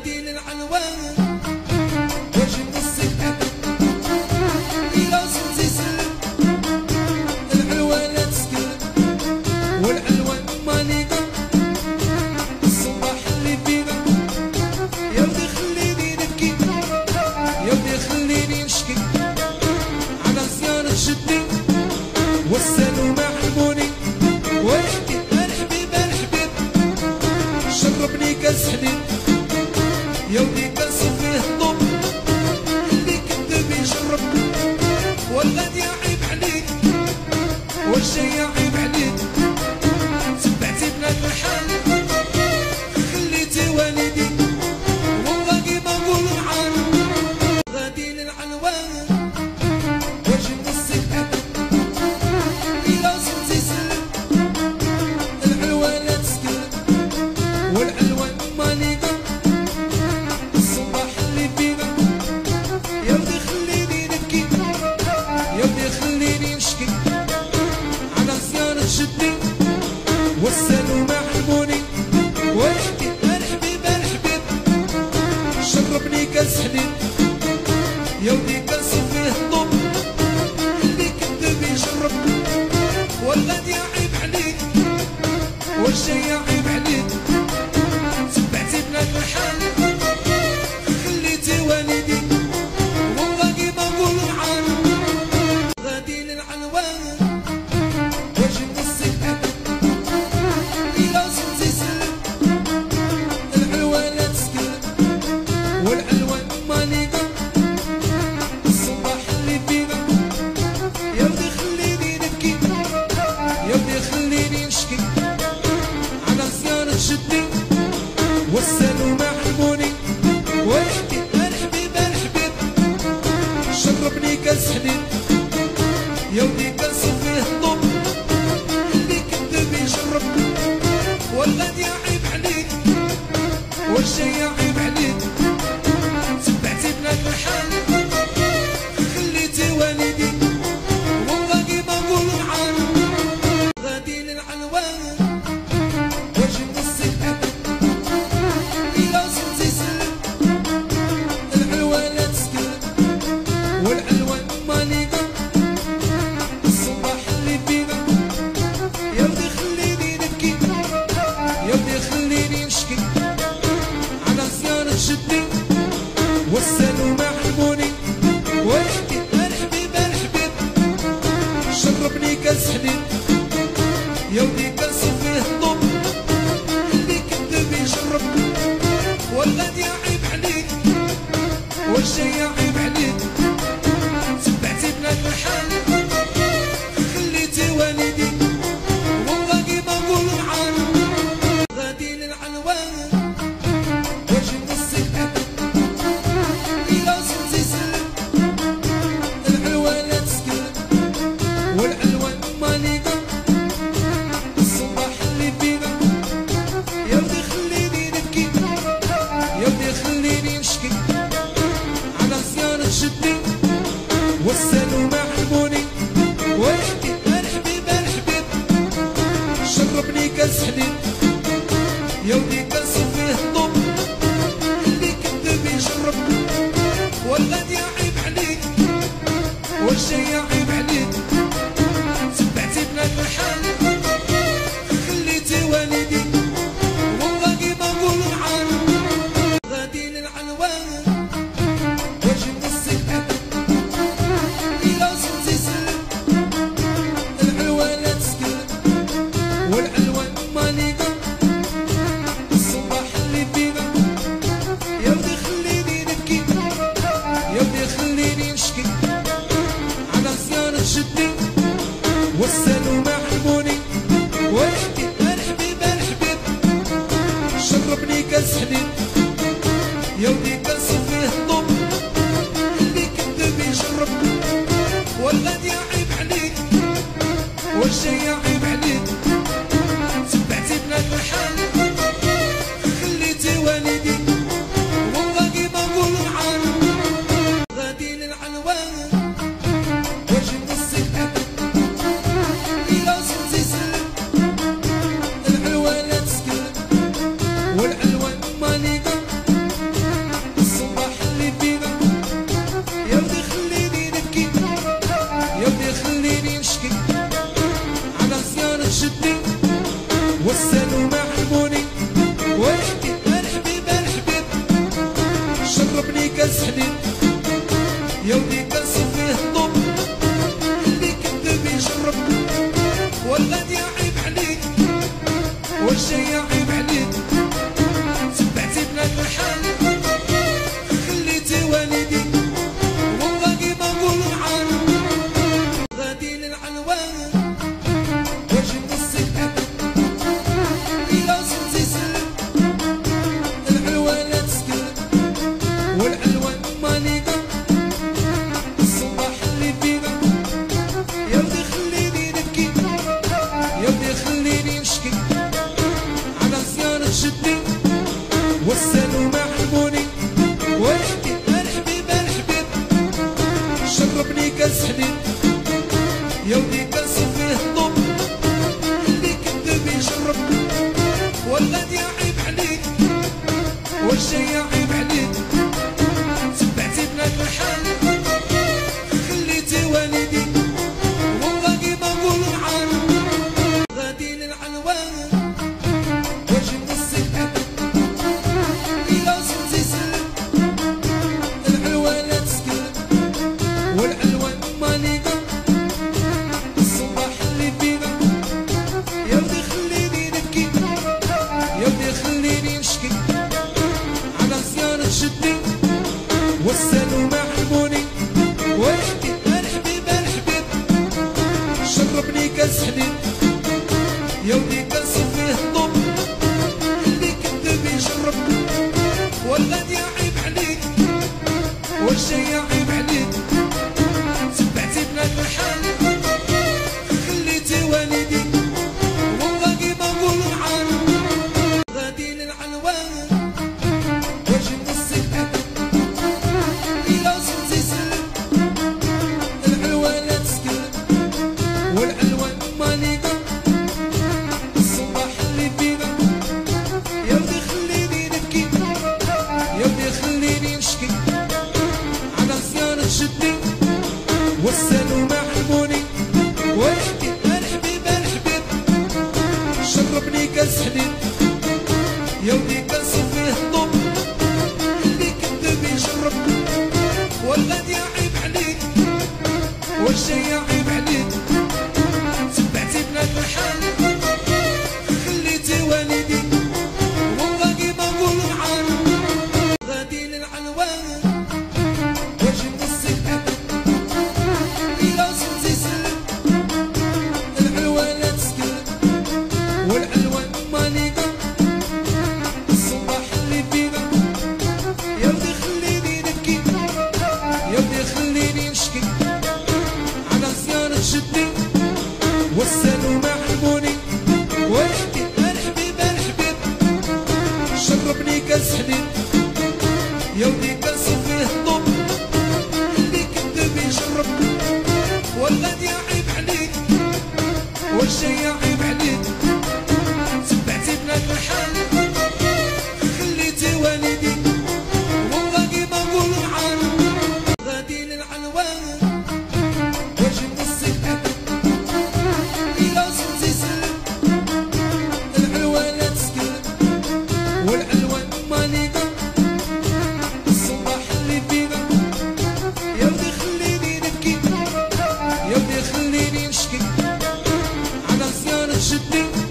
غادي للعنوان واجي نوصيك إلا وصلتي سلم العنوان لا تسكن والعنوان مانيكا الصباح اللي فينا يا ودي خليني نبكي يا ودي خليني نشكي على زيارة شدي والسالو ما حلموني ويحكي الحبيب الحبيب شربني كاس حليب يا ودي كاس فيه الضب اللي كذب يشرب والغادي عيب عليك والجاي عيب عليك تبعتي بنات الحال خليتي والدي والله ما نقول معاك غادي للعنوان واجي نوصيك إلا وصلتي سلم العنوان لا تسكن والعنوان مانيكا الصباح اللي فينا يا ودي خليني نبكي يا ودي خليني نشكي على زيارة جدي والسالو ما حلموني ويحكي الحبيب الحبيب شربني كاس حليب يا ودي كاس فيه الضب اللي كذب يشرب والغادي عيب عليك والجاي عيب عليك تبعتي بنات الحال خليتي والدي والله ما نقول معاك غادي للعنوان واجي نوصيك إلا وصلتي سلم العنوان لا تسكن والعنوان مانيكا الصباح اللي فينا يا ودي خليني نبكي يا ودي خليني نشكي على زيارة جدي والسالو ما حلموني ويحكي الحبيب الحبيب شربني كاس حليب يا ودي كاس فيه الضب اللي كذب يشرب والغادي عيب عليك والجاي عيب عليك تبعتي بنات الحال خليتي والدي والله ما نقول معاك غادي للعنوان واجي نوصيك إلا وصلتي سلم العنوان لا تسكن والعنوان مانيكا الصباح اللي فينا يا ودي خليني نبكي يا ودي خليني نشكي على زيارة جدي والسالو ما حلموني ويحكي الحبيب الحبيب شربني كاس حليب يا ودي كاس فيه الضب اللي كذب يشرب والغادي عيب عليك والجاي عيب عليك تبعتي بنات الحال خليتي والدي والله ما نقول معاك غادي للعنوان واجي نوصيك كاس حليب يا ودي كاس فيه الطب اللي كذب يشرب والغد يعيب عليك والشي يعيب عليك سبعتي بلاد الحال خليتي والدي والله ما نقول معاك غادي للعنوان واجي نصيب إلا صرتي سلم العنوان لا تسكن والعنوان ماليكا الصباح اللي فينا يا ودي خليني نبكي يا ودي خليني نشكي على زيارة شدي والسلو معلموني ونحكي الحبيب الحبيب شربني كاس حليب يا ودي كاس فيه الطب اللي كذب يشرب والغد يعيب عليك والشي يعيب عليك سبعتي بلاد الحال خليتي والدي والله ما نقول معاك غادي للعنوان واجي نصيب إلا صرتي سلم العنوان لا تسكن والعنوان ماليكا الصباح اللي فينا يا ودي خليني نبكي يا ودي خليني نشكي على زيارة شدي والسلو معلموني ونحكي الحبيب الحبيب شربني كاس حليب يا ودي كاس فيه الطب اللي كذب يشرب والغد يعيب عليك والشي يعيب عليك سبعتي بلاد الحال خليتي والدي والله ما نقول معاك غادي للعنوان واجي نصيب إلا صرتي سلم العنوان لا تسكن والعنوان ماليكا الصباح اللي فينا يا ودي خليني نبكي يا ودي خليني نشكي على زيارة شدي والسلو معلموني ونحكي الحبيب الحبيب شربني كاس حليب يا ودي كاس فيه الطب اللي كذب يشرب والغد يعيب عليك والشي يعيب عليك سبعتي بلاد الحال خليتي والدي والله ما نقول معاك غادي للعنوان واجي نصيب إلا صرتي سلم العنوان لا تسكن والعنوان ماليكا الصباح اللي فينا يا ودي خليني نبكي يا ودي خليني نشكي على زيارة شدي والسلو معلموني ونحكي الحبيب الحبيب شربني كاس حليب يا ودي كاس فيه الطب اللي كذب يشرب والغد يعيب عليك والشي يعيب عليك سبعتي بلاد الحال خليتي والدي والله ما نقول معاك غادي للعنوان واجي نصيب إلا صرتي سلم العنوان لا تسكن والعنوان ماليكا الصباح اللي فينا يا ودي خليني نبكي يا ودي خليني نشكي على زيارة شدي